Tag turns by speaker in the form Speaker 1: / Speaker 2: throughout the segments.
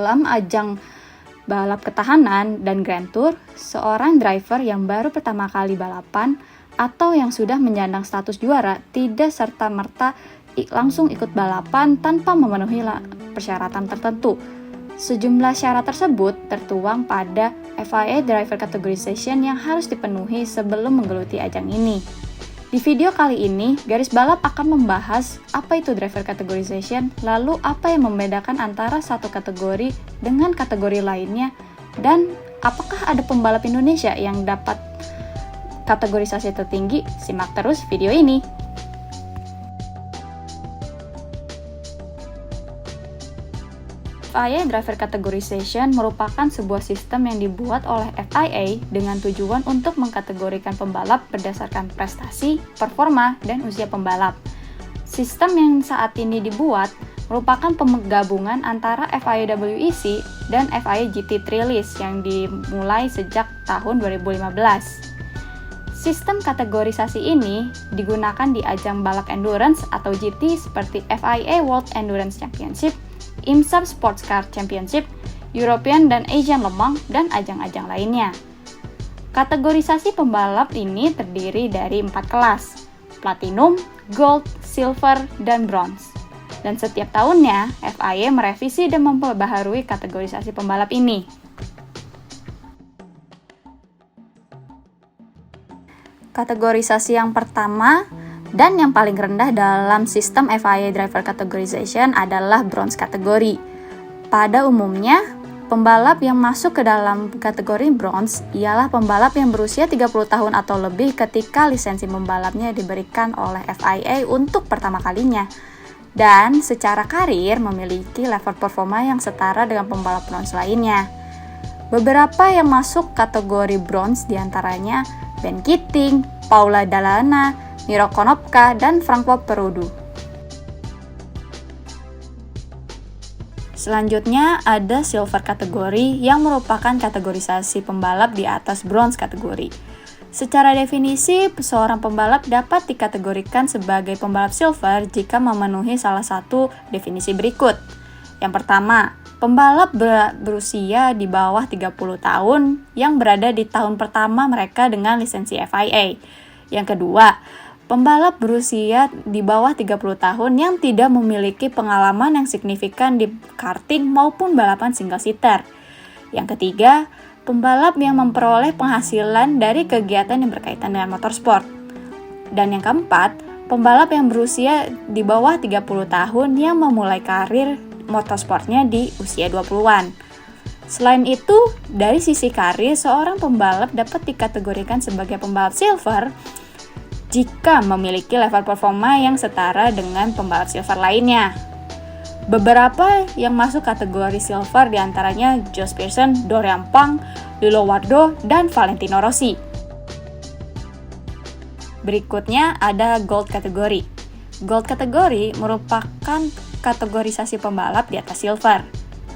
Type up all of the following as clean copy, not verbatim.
Speaker 1: dalam ajang balap ketahanan dan Grand Tour, seorang driver yang baru pertama kali balapan atau yang sudah menyandang status juara tidak serta-merta langsung ikut balapan tanpa memenuhi persyaratan tertentu. Sejumlah syarat tersebut tertuang pada FIA Driver Categorization yang harus dipenuhi sebelum menggeluti ajang ini. Di video kali ini, Garis Balap akan membahas apa itu driver categorization, lalu apa yang membedakan antara satu kategori dengan kategori lainnya, dan apakah ada pembalap Indonesia yang dapat kategorisasi tertinggi. Simak terus video ini. FIA Driver Categorization merupakan sebuah sistem yang dibuat oleh FIA dengan tujuan untuk mengkategorikan pembalap berdasarkan prestasi, performa, dan usia pembalap. Sistem yang saat ini dibuat merupakan penggabungan antara FIA WEC dan FIA GT Trialist yang dimulai sejak tahun 2015. Sistem kategorisasi ini digunakan di ajang balap endurance atau GT seperti FIA World Endurance Championship, IMSA Sports Car Championship, European dan Asian Le Mans, dan ajang-ajang lainnya. Kategorisasi pembalap ini terdiri dari 4 kelas, Platinum, Gold, Silver, dan Bronze. Dan setiap tahunnya, FIA merevisi dan memperbaharui kategorisasi pembalap ini. Kategorisasi yang pertama dan yang paling rendah dalam sistem FIA Driver Categorization adalah Bronze kategori. Pada umumnya, pembalap yang masuk ke dalam kategori Bronze ialah pembalap yang berusia 30 tahun atau lebih ketika lisensi membalapnya diberikan oleh FIA untuk pertama kalinya, dan secara karir memiliki level performa yang setara dengan pembalap Bronze lainnya. Beberapa yang masuk kategori Bronze diantaranya Ben Keating, Paula Dalana, Miro Konopka, dan Franco Perudu. Selanjutnya ada Silver kategori yang merupakan kategorisasi pembalap di atas Bronze kategori. Secara definisi, seorang pembalap dapat dikategorikan sebagai pembalap Silver jika memenuhi salah satu definisi berikut. Yang pertama, pembalap berusia di bawah 30 tahun yang berada di tahun pertama mereka dengan lisensi FIA. Yang kedua, pembalap berusia di bawah 30 tahun yang tidak memiliki pengalaman yang signifikan di karting maupun balapan single seater. Yang ketiga, pembalap yang memperoleh penghasilan dari kegiatan yang berkaitan dengan motorsport. Dan yang keempat, pembalap yang berusia di bawah 30 tahun yang memulai karir motorsportnya di usia 20-an. Selain itu, dari sisi karir, seorang pembalap dapat dikategorikan sebagai pembalap Silver jika memiliki level performa yang setara dengan pembalap Silver lainnya. Beberapa yang masuk kategori Silver diantaranya Josh Pearson, Dorian Pang, Lilo Wardo, dan Valentino Rossi. Berikutnya ada Gold kategori. Gold kategori merupakan kategorisasi pembalap di atas Silver.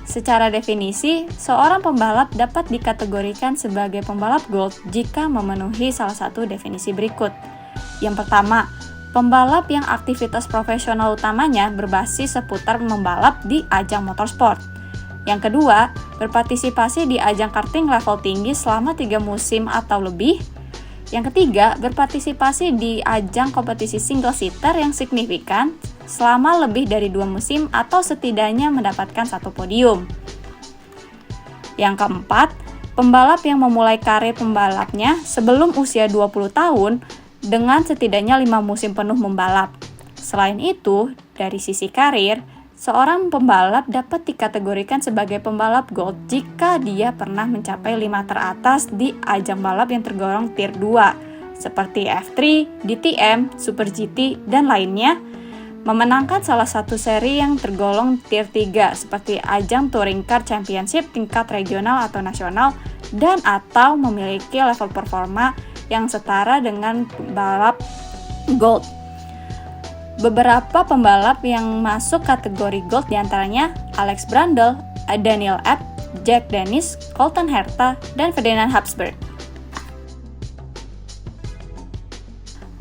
Speaker 1: Secara definisi, seorang pembalap dapat dikategorikan sebagai pembalap Gold jika memenuhi salah satu definisi berikut. Yang pertama, pembalap yang aktivitas profesional utamanya berbasis seputar membalap di ajang motorsport. Yang kedua, berpartisipasi di ajang karting level tinggi selama 3 musim atau lebih. Yang ketiga, berpartisipasi di ajang kompetisi single seater yang signifikan selama lebih dari 2 musim atau setidaknya mendapatkan 1 podium. Yang keempat, pembalap yang memulai karir pembalapnya sebelum usia 20 tahun dengan setidaknya 5 musim penuh membalap. Selain itu, dari sisi karir, seorang pembalap dapat dikategorikan sebagai pembalap Gold jika dia pernah mencapai 5 teratas di ajang balap yang tergolong Tier 2, seperti F3, DTM, Super GT, dan lainnya, memenangkan salah satu seri yang tergolong Tier 3, seperti ajang Touring Car Championship tingkat regional atau nasional, dan atau memiliki level performa yang setara dengan pembalap Gold. Beberapa pembalap yang masuk kategori Gold diantaranya Alex Brundle, Daniel Abt, Jack Dennis, Colton Herta, dan Ferdinand Habsburg.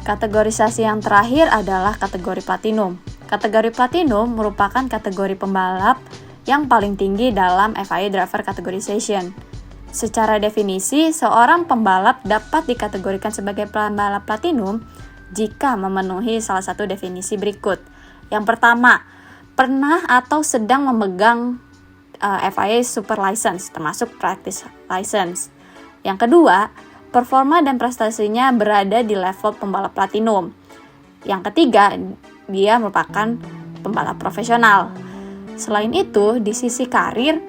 Speaker 1: Kategorisasi yang terakhir adalah kategori Platinum. Kategori Platinum merupakan kategori pembalap yang paling tinggi dalam FIA Driver Categorization. Secara definisi, seorang pembalap dapat dikategorikan sebagai pembalap platinum jika memenuhi salah satu definisi berikut. Yang pertama, pernah atau sedang memegang FIA Super License, termasuk Practice License. Yang kedua, performa dan prestasinya berada di level pembalap platinum. Yang ketiga, dia merupakan pembalap profesional. Selain itu, di sisi karir,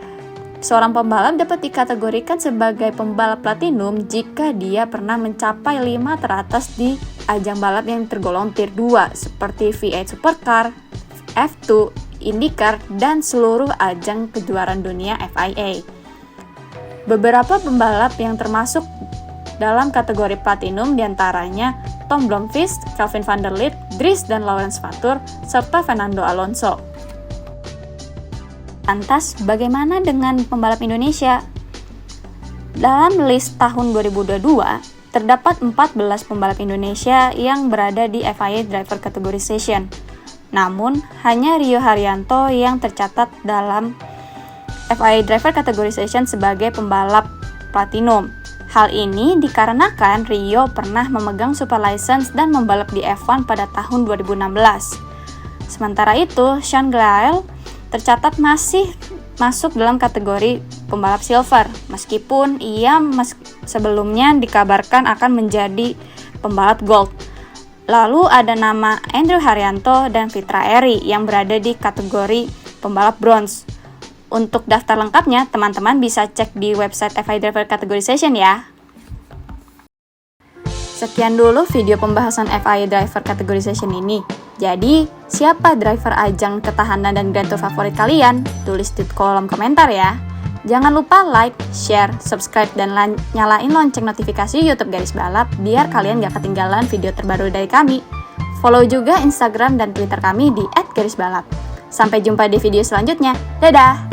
Speaker 1: seorang pembalap dapat dikategorikan sebagai pembalap platinum jika dia pernah mencapai 5 teratas di ajang balap yang tergolong Tier 2 seperti V8 Supercar, F2, IndyCar, dan seluruh ajang kejuaraan dunia FIA. Beberapa pembalap yang termasuk dalam kategori platinum diantaranya Tom Blomqvist, Kelvin van der Lith, Dries dan Laurens Vathor, serta Fernando Alonso. Lantas, bagaimana dengan pembalap Indonesia? Dalam list tahun 2022, terdapat 14 pembalap Indonesia yang berada di FIA Driver Categorization. Namun, hanya Rio Haryanto yang tercatat dalam FIA Driver Categorization sebagai pembalap platinum. Hal ini dikarenakan Rio pernah memegang Super License dan membalap di F1 pada tahun 2016. Sementara itu, Sean Glyle tercatat masih masuk dalam kategori pembalap silver, meskipun ia sebelumnya dikabarkan akan menjadi pembalap gold. Lalu ada nama Andrew Haryanto dan Fitra Eri yang berada di kategori pembalap bronze. Untuk daftar lengkapnya, teman-teman bisa cek di website FIA Driver Categorization ya. Sekian dulu video pembahasan FIA Driver Categorization ini. Jadi, siapa driver ajang ketahanan dan Grand Tour favorit kalian? Tulis di kolom komentar ya. Jangan lupa like, share, subscribe, dan nyalain lonceng notifikasi YouTube Garis Balap biar kalian gak ketinggalan video terbaru dari kami. Follow juga Instagram dan Twitter kami di @garisbalap. Sampai jumpa di video selanjutnya. Dadah!